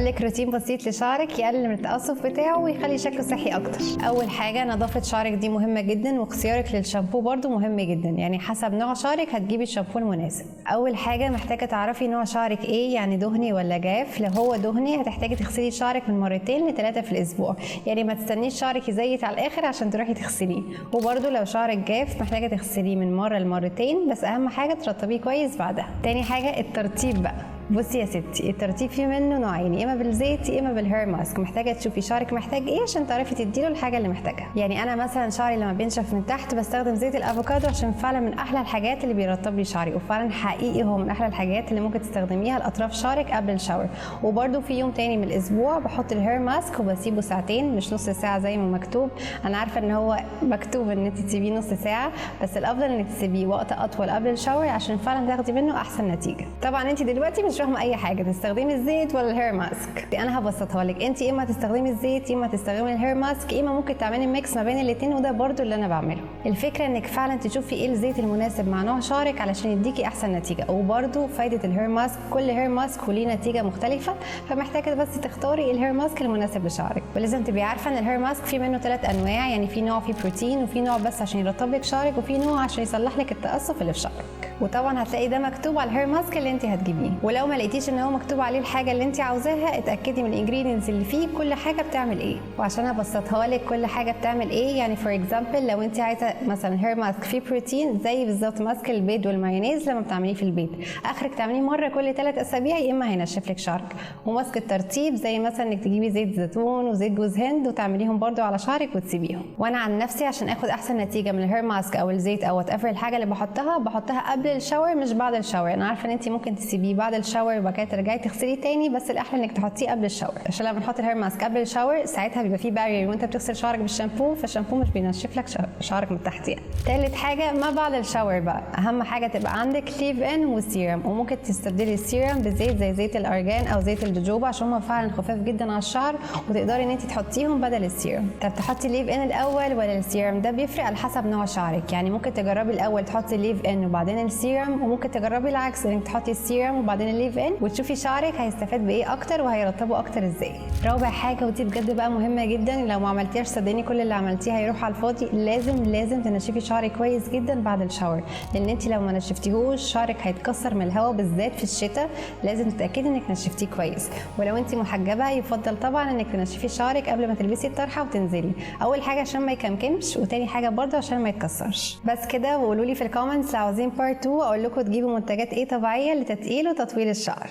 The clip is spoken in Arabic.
هقولك روتين بسيط لشعرك يقلل من التقصف بتاعه ويخلي شكله صحي اكتر. اول حاجه نظافه شعرك دي مهمه جدا، واختيارك للشامبو برضو مهم جدا، يعني حسب نوع شعرك هتجيبي الشامبو المناسب. اول حاجه محتاجه تعرفي نوع شعرك ايه، يعني دهني ولا جاف. لو هو دهني هتحتاجي تغسلي شعرك من 2 ل 3 في الاسبوع، يعني ما تستنيش شعرك يزيت على الاخر عشان تروحي تغسليه. وبرضو لو شعرك جاف محتاجه تغسليه من مره لمرتين، بس اهم حاجه ترطبيه كويس بعدها. تاني حاجه الترطيب بقى. بصي يا ستي، الترطيب فيه منه نوعين، يا اما بالزيت يا اما بالهير ماسك. محتاجه تشوفي شعرك محتاج ايه عشان تعرفي تديله الحاجه اللي محتاجها. يعني انا مثلا شعري لما بينشف من تحت بستخدم زيت الافوكادو عشان فعلا من احلى الحاجات اللي بيرطب لي شعري، وفعلا حقيقي هو من احلى الحاجات اللي ممكن تستخدميها لاطراف شعرك قبل الشاور. وبرده في يوم تاني من الاسبوع بحط الهير ماسك وبسيبه ساعتين مش نص ساعه زي ما مكتوب. انا عارفه ان هو مكتوب ان انت تسيبيه نص ساعه، بس الافضل انك تسيبيه وقت اطول قبل الشاور عشان فعلا تاخدي منه احسن نتيجه. طبعا انت دلوقتي مش فاهمه اي حاجه، تستخدمي الزيت ولا الهير ماسك. انا هبسطها لك، انت اما تستخدمي الزيت اما تستخدمي الهير ماسك، اما ممكن تعملي ميكس ما بين الاثنين، وده برضو اللي انا بعمله. الفكره انك فعلا تشوفي ايه الزيت المناسب مع نوع شعرك علشان يديكي احسن نتيجه. وبرضو فايده الهير ماسك، كل هير ماسك وليه نتيجه مختلفه، فمحتاجه بس تختاري الهير ماسك المناسب لشعرك. ولازم تبقي عارفه ان الهير ماسك في منه 3 انواع، يعني في نوع فيه بروتين، وفي نوع بس عشان يرطب لك شعرك، وفي نوع عشان يصلح لك التقصف اللي في شعرك. وطبعا هتلاقي ده مكتوب على الهير ماسك اللي انت هتجيبيه. ولو ما لقيتيش ان هو مكتوب عليه الحاجه اللي انت عاوزاها، اتاكدي من الانجريدينتس اللي فيه كل حاجه بتعمل ايه. وعشان ابسطها لك كل حاجه بتعمل ايه، يعني فور اكزامبل لو انت عايزه مثلا هير ماسك فيه بروتين زي بالظبط ماسك البيض والمايونيز لما بتعمليه في البيت، اخرك تعمليه مره كل 3 اسابيع يا اما هينشف لك شعرك. وماسك الترطيب زي مثلا انك تجيبي زيت زيتون وزيت جوز هند وتعمليهم برده على شعرك وتسيبيهم. وانا عن نفسي عشان اخد احسن نتيجه من الهير ماسك او الزيت او وات ايفر الحاجه اللي بحطها قبل الشاور مش بعد الشاور. انا عارفه ان انت ممكن تسيبيه بعد الشاور وبعد كده ترجعي تغسليه تاني، بس الاحلى انك تحطيه قبل الشاور، عشان لما نحط الهير ماسك قبل الشاور ساعتها بيبقى فيه بارير وانت بتغسل شعرك بالشامبو، فالشامبو مش بينشف لك شعرك من تحت يعني. تالت حاجه ما بعد الشاور بقى، اهم حاجه تبقى عندك ليف ان وسيرم، وممكن تستبدلي السيرم بزيت زي زيت الارجان او زيت الجوجوبا عشان هم فعلا خفاف جدا على الشعر، وتقدري ان انت تحطيهم بدل السيرم. طب تحطي ليف ان الاول ولا السيرم؟ ده بيفرق على حسب نوع شعرك، يعني ممكن تجربي الاول تحطي ليف ان وبعدين السيرم، وممكن تجربي العكس انك تحطي السيرم وبعدين الليف ان، وتشوفي شعرك هيستفاد بايه اكتر وهيرطبه اكتر ازاي. رابع حاجه ودي بجد بقى مهمه جدا، لو ما عملتيهاش صدقني كل اللي عملتيه هيروح على الفاضي، لازم تنشفي شعرك كويس جدا بعد الشاور، لان انت لو ما نشفتيهوش شعرك هيتكسر من الهواء بالذات في الشتاء. لازم تتاكدي انك نشفتيه كويس. ولو انت محجبه يفضل طبعا انك تنشفي شعرك قبل ما تلبسي الطرحه وتنزلي، اول حاجه عشان ما يكمكمش، وتاني حاجه برضه عشان ما يتكسرش. بس كده، وقولوا لي في الكومنتس لو عاوزين بارت 2 اقول لكم تجيبوا منتجات ايه طبيعيه لتتقيل وتطويل الشعر.